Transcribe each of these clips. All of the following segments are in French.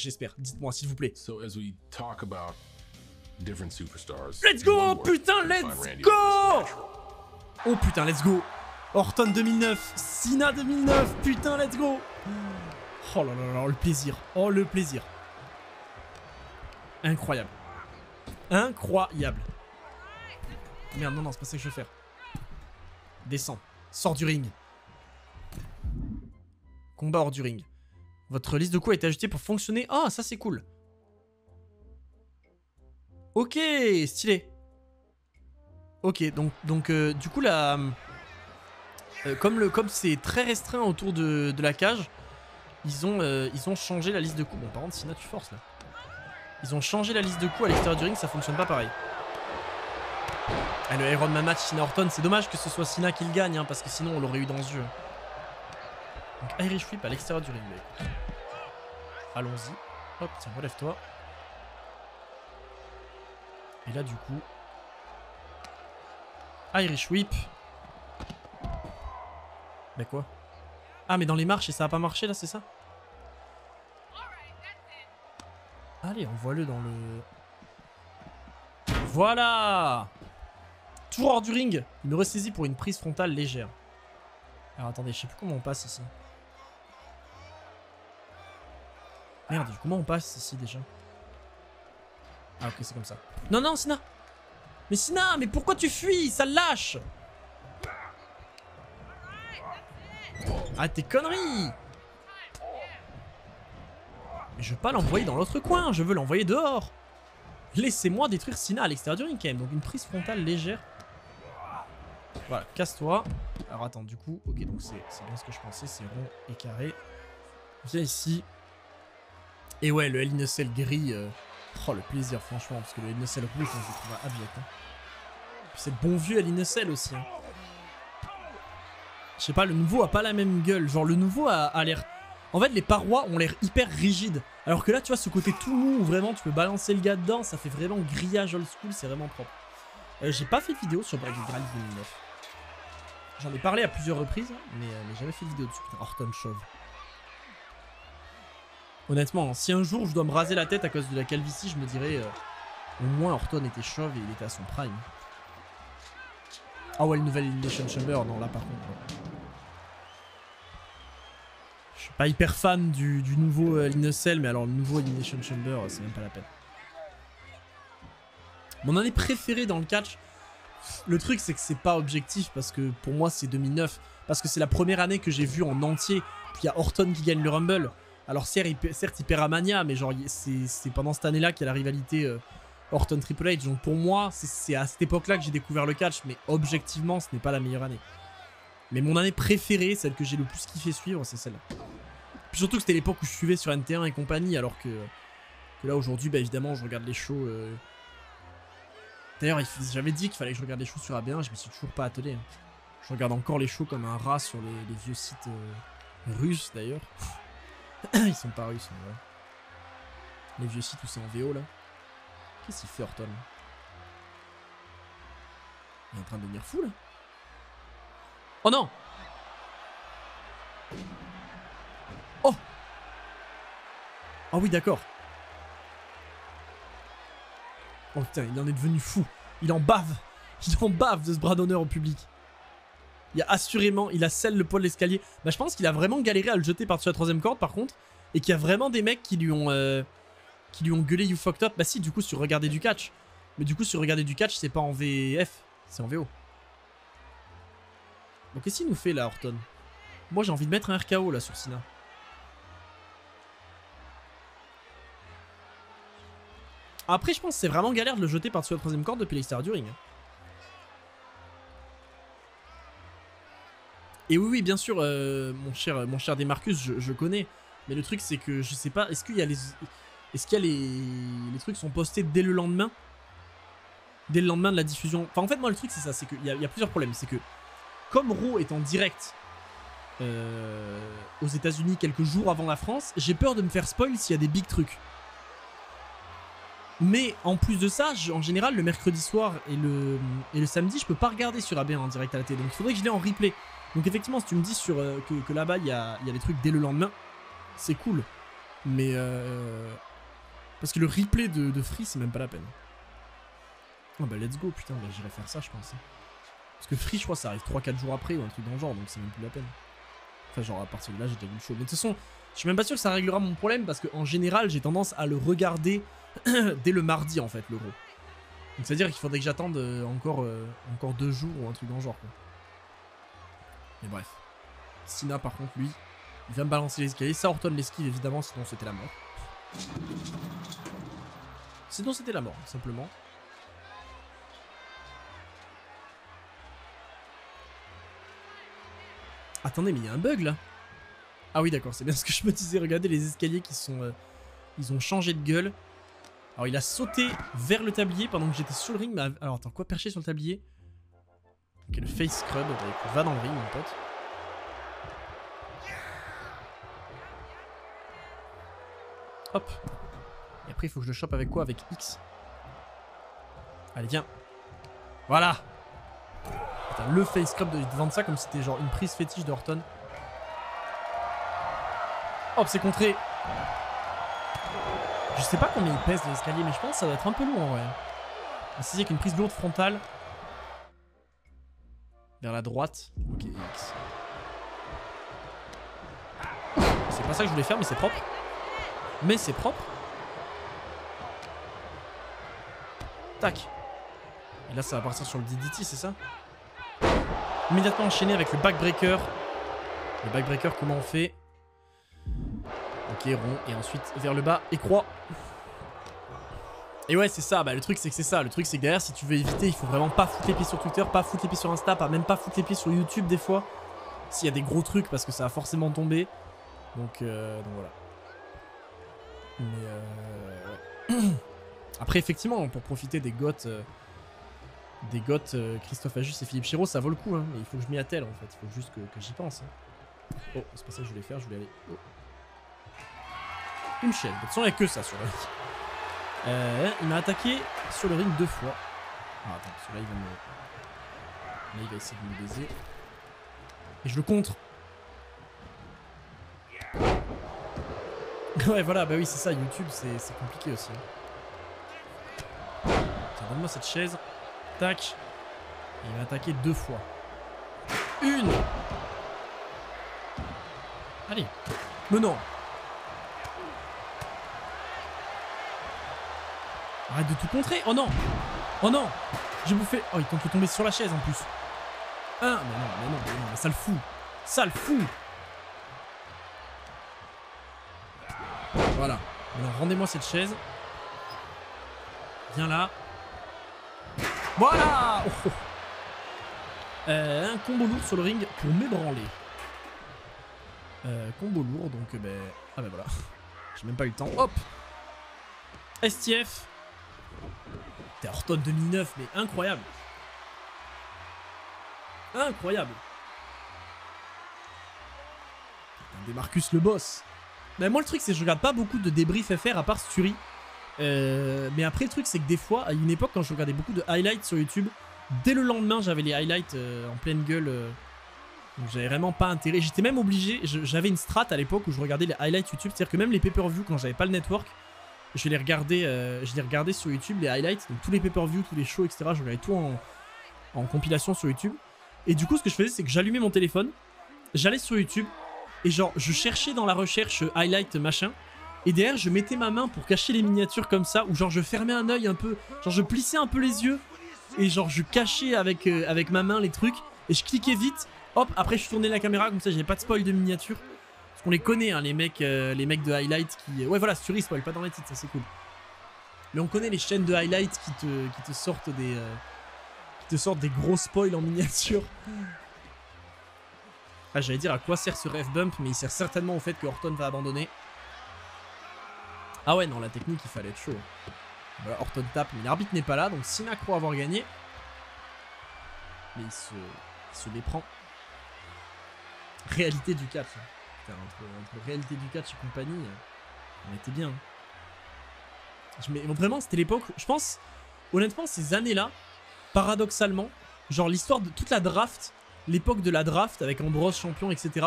j'espère. Dites-moi, s'il vous plaît. So as we talk about different superstars, Let's go, putain, let's go. Oh putain, let's go. Orton 2009, Cena 2009, putain, let's go. Oh là là là, le plaisir. Oh, le plaisir. Incroyable. Incroyable. Merde, non, non, c'est pas ça que je veux faire. Descends. Sors du ring. Combat hors du ring. Votre liste de coups a été ajoutée pour fonctionner. Ah, ça c'est cool. Ok, stylé. Ok, donc du coup là, comme c'est très restreint autour de la cage, ils ont changé la liste de coups. Bon, par contre, Cena, tu forces là. Ils ont changé la liste de coups à l'extérieur du ring, ça fonctionne pas pareil. Ah, le Iron Man match Cena Orton, c'est dommage que ce soit Cena qui le gagne, hein, parce que sinon on l'aurait eu dans ce jeu. Donc Irish Whip à l'extérieur du ring. Allons-y. Hop, tiens, relève-toi. Et là, du coup... Irish Whip. Mais quoi? Ah, mais dans les marches et ça a pas marché, là, c'est ça? Allez, envoie-le dans le... Voilà! Toujours hors du ring. Il me ressaisit pour une prise frontale légère. Alors, attendez, je sais plus comment on passe ici. Merde, comment on passe ici déjà? Ah ok, c'est comme ça. Non, non, Cena! Mais Cena, mais pourquoi tu fuis? Ça lâche! Ah, tes conneries! Mais je veux pas l'envoyer dans l'autre coin, je veux l'envoyer dehors! Laissez-moi détruire Cena à l'extérieur du ring quand même. Donc une prise frontale légère. Voilà, casse-toi. Alors attends, du coup, ok, donc c'est bien ce que je pensais, c'est rond et carré. Viens ici. Et ouais, le Hell in a Cell gris, oh le plaisir franchement, parce que le Hell in a Cell rouge, je le trouve abject. Hein. Puis c'est le bon vieux Hell in a Cell aussi. Hein. Je sais pas, le nouveau a pas la même gueule. Genre le nouveau a l'air... En fait, les parois ont l'air hyper rigides. Alors que là, tu vois, ce côté tout mou où vraiment tu peux balancer le gars dedans, ça fait vraiment grillage old school, c'est vraiment propre. J'ai pas fait de vidéo sur Black Grail 2009. J'en ai parlé à plusieurs reprises, mais jamais fait de vidéo dessus. Putain, Orton chauve. Honnêtement, si un jour je dois me raser la tête à cause de la calvitie, je me dirais au moins Orton était chauve et il était à son prime. Ah ouais, le nouvel Elimination Chamber, non là par contre. Ouais. Je suis pas hyper fan du nouveau Hell in a Cell, mais alors le nouveau Elimination Chamber, c'est même pas la peine. Mon année préférée dans le catch, le truc c'est que c'est pas objectif parce que pour moi c'est 2009. Parce que c'est la première année que j'ai vu en entier. Puis il y a Orton qui gagne le Rumble. Alors certes il perd à Mania, mais genre c'est pendant cette année-là qu'il y a la rivalité Orton Triple H. Donc pour moi, c'est à cette époque-là que j'ai découvert le catch, mais objectivement, ce n'est pas la meilleure année. Mais mon année préférée, celle que j'ai le plus kiffé suivre, c'est celle-là. Puis surtout que c'était l'époque où je suivais sur NT1 et compagnie, alors que là aujourd'hui, bah évidemment, je regarde les shows. D'ailleurs, j'avais dit qu'il fallait que je regarde les shows sur AB1, je me suis toujours pas attelé. Hein. Je regarde encore les shows comme un rat sur les vieux sites russes d'ailleurs. Ils sont pas russes, mais ouais. Les vieux sites où c'est en VO là. Qu'est-ce qu'il fait Orton? Il est en train de devenir fou là. Oh non! Oh! Ah oui d'accord. Oh putain, il en est devenu fou. Il en bave. Il en bave de ce bras d'honneur au public. Il y a assurément, il a scellé le poil de l'escalier. Bah je pense qu'il a vraiment galéré à le jeter par-dessus la troisième corde par contre. Et qu'il y a vraiment des mecs qui lui ont gueulé You fucked up. Bah si, du coup sur Regarder du catch. Mais du coup sur Regarder du catch c'est pas en VF, c'est en VO. Bon qu'est-ce qu'il nous fait là Orton? Moi j'ai envie de mettre un RKO là sur Cena. Après je pense que c'est vraiment galère de le jeter par-dessus la troisième corde depuis l'extérieur du ring. Et oui, oui, bien sûr, mon cher Demarcus, je connais. Mais le truc, c'est que je sais pas, est-ce qu'il y a les trucs sont postés dès le lendemain? Dès le lendemain de la diffusion. Enfin, en fait, moi, le truc, c'est ça, c'est qu'il y a plusieurs problèmes. C'est que, comme Raw est en direct aux États-Unis quelques jours avant la France, j'ai peur de me faire spoil s'il y a des big trucs. Mais en plus de ça, en général, le mercredi soir et le samedi, je peux pas regarder sur AB1 en direct à la télé. Donc, il faudrait que je l'ai en replay. Donc effectivement, si tu me dis que là-bas, il y a des trucs dès le lendemain, c'est cool. Mais parce que le replay de Free, c'est même pas la peine. Oh bah let's go, putain, bah, j'irai faire ça, je pense. Parce que Free, je crois, ça arrive 3-4 jours après ou un truc dans le genre, donc c'est même plus la peine. Enfin, genre, à partir de là, j'ai déjà vu le show. Mais de toute façon, je suis même pas sûr que ça réglera mon problème, parce qu'en général, j'ai tendance à le regarder dès le mardi, en fait, le gros. Donc c'est-à-dire qu'il faudrait que j'attende encore 2 jours ou un truc dans le genre, quoi. Mais bref. Cena, par contre, lui, il vient me balancer les escaliers. Ça, Orton l'esquive, évidemment, sinon c'était la mort. Sinon c'était la mort, simplement. Attendez, mais il y a un bug, là. Ah oui, d'accord, c'est bien ce que je me disais. Regardez les escaliers qui sont... ils ont changé de gueule. Alors, il a sauté vers le tablier pendant que j'étais sur le ring. Mais... Alors, attends, quoi, perché sur le tablier? Ok, le face scrub. Va dans le ring, mon pote. Hop. Et après, il faut que je le chope avec quoi? Avec X. Allez, viens. Voilà. Putain, le face scrub devant ça comme si c'était genre une prise fétiche de Orton. Hop, c'est contré. Je sais pas combien il pèse l'escalier, mais je pense que ça doit être un peu lourd en vrai. C'est avec une prise lourde frontale. Vers la droite. Ok, X. C'est pas ça que je voulais faire, mais c'est propre. Mais c'est propre. Tac. Et là, ça va partir sur le DDT, c'est ça? Immédiatement enchaîné avec le backbreaker. Le backbreaker, comment on fait? Ok, rond. Et ensuite, vers le bas et croix. Et ouais, c'est ça. Bah, le truc, c'est que c'est ça. Le truc, c'est que derrière, si tu veux éviter, il faut vraiment pas foutre les pieds sur Twitter, pas foutre les pieds sur Insta, même pas foutre les pieds sur YouTube des fois. S'il y a des gros trucs, parce que ça va forcément tomber. Donc voilà. Mais après, effectivement, pour profiter des goths, Christophe Ajus et Philippe Chiraud, ça vaut le coup. Hein. Mais il faut que je m'y attelle, en fait. Il faut juste que j'y pense. Hein. Oh, c'est pas ça que je voulais faire. Je voulais aller... Oh. Une chaîne. De toute façon, il n'y a que ça sur le ring. Il m'a attaqué sur le ring 2 fois. Ah, attends, parce que là, il va me... Là, il va essayer de me baiser. Et je le contre. Ouais, voilà, bah oui, c'est ça, YouTube, c'est compliqué aussi. Tiens, donne-moi cette chaise. Tac. Il m'a attaqué 2 fois. Une. Allez. Mais non. Arrête de tout contrer. Oh non. Oh non. J'ai bouffé. Oh, il tente de tomber sur la chaise en plus. Ah, mais non, mais ça le fout. Ça le fout. Voilà. Alors, rendez-moi cette chaise. Viens là. Voilà. Oh. Un combo lourd sur le ring pour m'ébranler. Combo lourd, donc ben... Ah ben voilà. J'ai même pas eu le temps. Hop. STF. T'es Orton 2009, mais incroyable. Incroyable. Des Marcus le boss. Mais moi le truc c'est que je regarde pas beaucoup de débriefs FR à part Sturi. Mais après le truc c'est que des fois, à une époque quand je regardais beaucoup de highlights sur YouTube, dès le lendemain j'avais les highlights en pleine gueule. Donc j'avais vraiment pas intérêt. J'étais même obligé, j'avais une strat à l'époque où je regardais les highlights YouTube. C'est-à-dire que même les pay-per-view quand j'avais pas le network, je les regardais sur YouTube, les highlights. Donc tous les pay-per-view, tous les shows, etc. Je regardais tout en compilation sur YouTube. Et du coup ce que je faisais c'est que j'allumais mon téléphone, j'allais sur YouTube. Et genre, je cherchais dans la recherche highlight machin. Et derrière, je mettais ma main pour cacher les miniatures comme ça. Ou genre, je fermais un œil un peu. Genre, je plissais un peu les yeux. Et genre, je cachais avec ma main les trucs. Et je cliquais vite. Hop, après, je tournais la caméra. Comme ça, j'avais pas de spoil de miniatures. Parce qu'on les connaît, hein, les mecs de highlight qui... Ouais, voilà, Sturi spoil pas dans les titres, ça c'est cool. Mais on connaît les chaînes de highlight qui te sortent des... qui te sortent des gros spoils en miniature. Ah, j'allais dire à quoi sert ce ref bump, mais il sert certainement au fait que Orton va abandonner. Ah ouais, non, la technique, il fallait être chaud. Voilà, Orton tape, mais l'arbitre n'est pas là, donc Cena croit avoir gagné. Mais il se méprend. Réalité du catch. Putain, entre réalité du catch et compagnie, on était bien. Mais vraiment, c'était l'époque, je pense, honnêtement, ces années-là, paradoxalement, genre l'histoire de toute la draft... L'époque de la draft avec Ambrose champion, etc.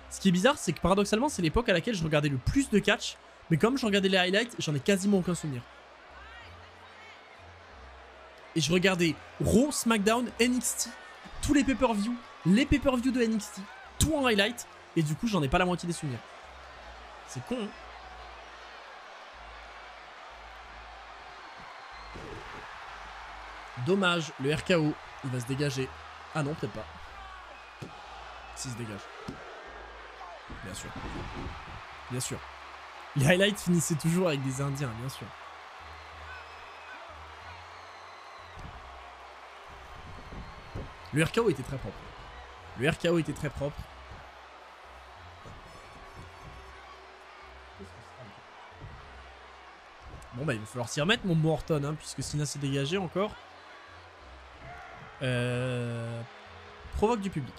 Ce qui est bizarre, c'est que paradoxalement, c'est l'époque à laquelle je regardais le plus de catch. Mais comme je regardais les highlights, j'en ai quasiment aucun souvenir. Et je regardais Raw, SmackDown, NXT, tous les pay-per-view, les pay-per-view de NXT, tout en highlight. Et du coup, j'en ai pas la moitié des souvenirs. C'est con, hein. Dommage, le RKO, il va se dégager. Ah non, peut-être pas. S'il se dégage. Bien sûr. Bien sûr. Les highlights finissaient toujours avec des Indiens, bien sûr. Le RKO était très propre. Le RKO était très propre. Bon bah il va falloir s'y remettre mon bon Orton, hein, puisque Cena s'est dégagé encore. Provoque du public.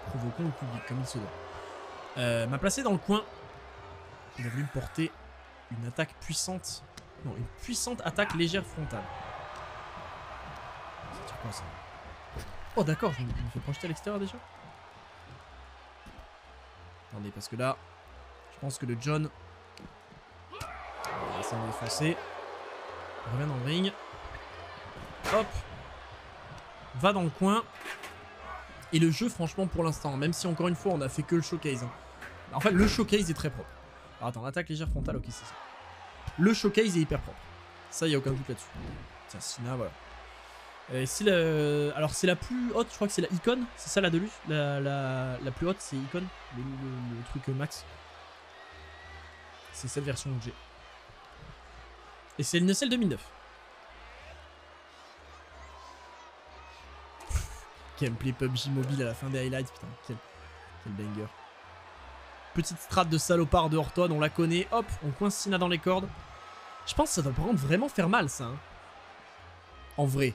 Provoquons le public comme il se doit. M'a placé dans le coin. Il a voulu me porter une attaque puissante. Non, une puissante attaque légère frontale. Ça tire quoi ça? Oh d'accord, je me fais projeter à l'extérieur déjà. Attendez, parce que là, je pense que le John... On va essayer de défoncer. Il revient dans le ring. Hop. Va dans le coin. Et le jeu, franchement, pour l'instant, même si encore une fois, on a fait que le showcase. Hein. En fait, le showcase est très propre. Alors, attends, attaque légère frontale, ok, c'est ça. Le showcase est hyper propre. Ça, il n'y a aucun doute là-dessus. Tiens, Cena, voilà. Alors, c'est la plus haute, je crois que c'est la Icon. C'est ça la Deluxe. La plus haute, c'est Icon. Le truc max. C'est cette version que j'ai. Et c'est une celle 2009. Gameplay PUBG Mobile à la fin des highlights, putain, quel banger. Petite strat de salopard de Orton, on la connaît, hop, on coince Cena dans les cordes. Je pense que ça doit par contre vraiment faire mal ça. Hein. En vrai.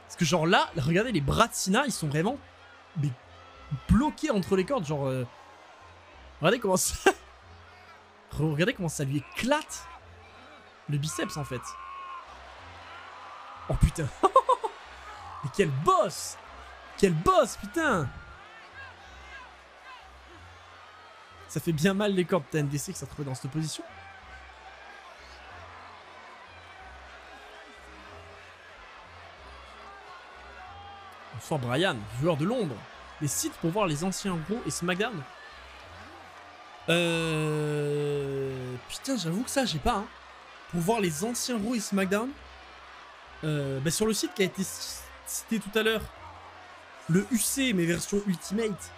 Parce que genre là, regardez les bras de Cena, ils sont vraiment mais, bloqués entre les cordes, genre... Regardez comment ça... regardez comment ça lui éclate le biceps en fait. Oh putain. Mais quel boss! Quel boss, putain! Ça fait bien mal les cordes de TNDC que ça trouvait dans cette position. Bonsoir Brian, joueur de Londres. Les sites pour voir les anciens Raw et SmackDown. Putain, j'avoue que ça, j'ai pas. Hein. Pour voir les anciens Raw et SmackDown. Bah sur le site qui a été cité tout à l'heure, le UC, mais version Ultimate,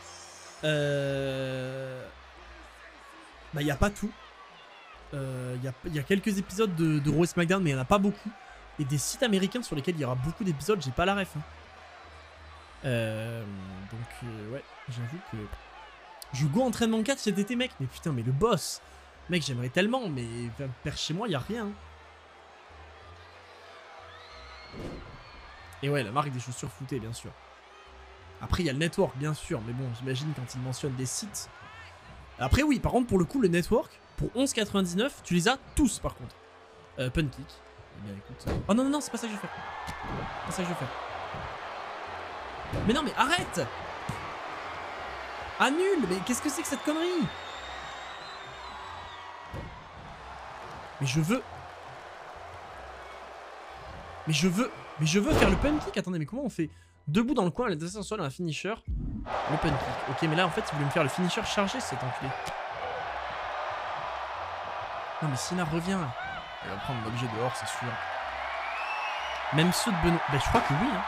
bah il n'y a pas tout. Il y a quelques épisodes de Raw et SmackDown, mais il n'y en a pas beaucoup. Et des sites américains sur lesquels il y aura beaucoup d'épisodes, j'ai pas la ref. Hein. Ouais, j'avoue que... Je go entraînement 4 cet été, mec. Mais putain, mais le boss. Mec, j'aimerais tellement, mais vers chez moi, il n'y a rien. Et ouais, la marque des chaussures floutées, bien sûr. Après, il y a le network, bien sûr. Mais bon, j'imagine quand il mentionne des sites. Après, oui, par contre, pour le coup, le network, pour 11,99, tu les as tous, par contre. Punkick. Eh bien, écoute... Oh non, non, non, c'est pas ça que je vais faire. C'est pas ça que je vais faire. Mais non, mais arrête! Annule! Mais qu'est-ce que c'est que cette connerie? Mais je veux... Mais je veux faire le punkick. Attendez, mais comment on fait? Debout dans le coin, l'adversaire soit dans un finisher. Le punkick. Ok, mais là, en fait, il voulait me faire le finisher chargé, cet enculé. Non, mais Cena revient. Il va prendre l'objet dehors, c'est sûr. Même ceux de Benoît. Bah, je crois que oui. Hein.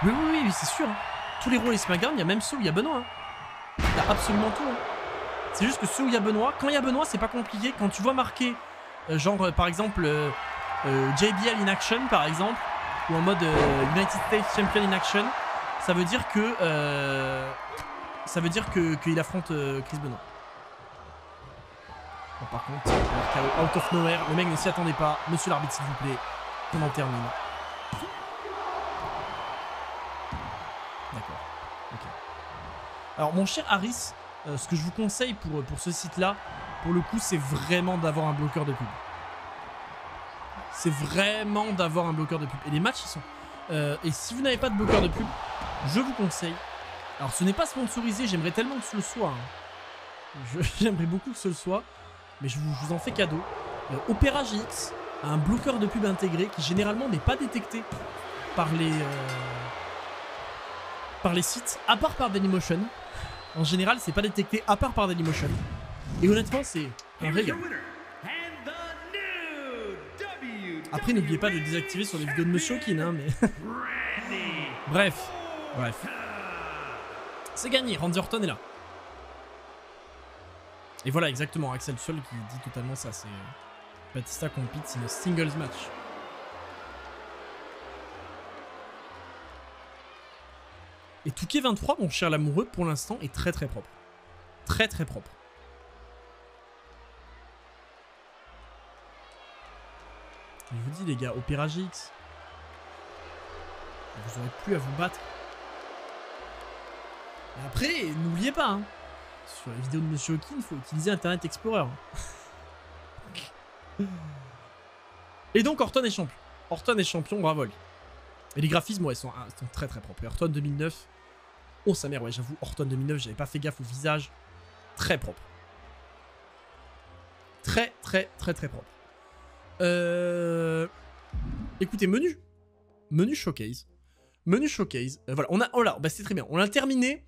Oui, c'est sûr. Hein. Tous les Raw et SmackDown, il y a même ceux où il y a Benoît. Hein. Il y a absolument tout. Hein. C'est juste que ceux où il y a Benoît, quand il y a Benoît, c'est pas compliqué. Quand tu vois marquer, genre, par exemple, JBL in action, par exemple, ou en mode United States Champion in action, ça veut dire que qu'il affronte Chris Benoit. Bon, par contre, out of nowhere, le mec ne s'y attendait pas. Monsieur l'arbitre, s'il vous plaît, on en termine. D'accord. Ok. Alors, mon cher Harris, ce que je vous conseille pour ce site-là, pour le coup, c'est vraiment d'avoir un bloqueur de pub. C'est vraiment d'avoir un bloqueur de pub. Et les matchs, ils sont... et si vous n'avez pas de bloqueur de pub, je vous conseille... Alors, ce n'est pas sponsorisé, j'aimerais tellement que ce le soit. Hein. J'aimerais beaucoup que ce le soit, mais je vous en fais cadeau. Opera GX a un bloqueur de pub intégré qui généralement n'est pas détecté par les sites, à part par Dailymotion. En général, c'est pas détecté à part par Dailymotion. Et honnêtement, c'est un régal. Après, n'oubliez pas de désactiver sur les vidéos de Monsieur Kin, hein, mais... Bref. C'est gagné, Randy Orton est là. Et voilà, exactement, Axel Seul qui dit totalement ça, c'est... Batista compete in a singles match. Et Touquet 23, mon cher l'amoureux, pour l'instant, est très très propre. Très très propre. Je vous dis les gars, Opera GX, vous n'aurez plus à vous battre. Et après, n'oubliez pas, hein, sur les vidéos de Monsieur Kin, il faut utiliser Internet Explorer. Et donc Orton est champion. Orton est champion, bravo. Et les graphismes, ouais, sont très très propres. Et Orton 2009, oh sa mère, ouais, j'avoue, Orton 2009, j'avais pas fait gaffe au visage. Très propre. Très très très très propre. Écoutez, menu showcase. Menu showcase. Voilà, on a... Oh là, bah c'est très bien. On a terminé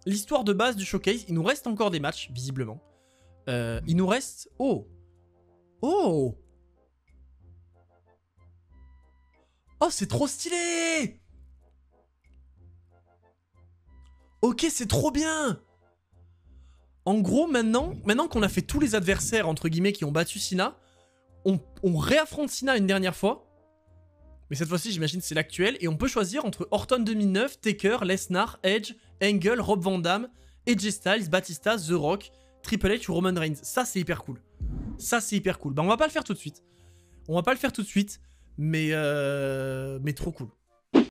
l'histoire de base du showcase. Il nous reste encore des matchs, visiblement. Il nous reste... Oh, c'est trop stylé! Ok, c'est trop bien! En gros, maintenant qu'on a fait tous les adversaires, entre guillemets, qui ont battu Cena, on réaffronte Cena une dernière fois. Mais cette fois-ci, j'imagine c'est l'actuel. Et on peut choisir entre Orton 2009, Taker, Lesnar, Edge, Angle, Rob Van Dam, AJ Styles, Batista, The Rock, Triple H ou Roman Reigns. Ça, c'est hyper cool. Ça, c'est hyper cool. Bah, on va pas le faire tout de suite. Mais trop cool.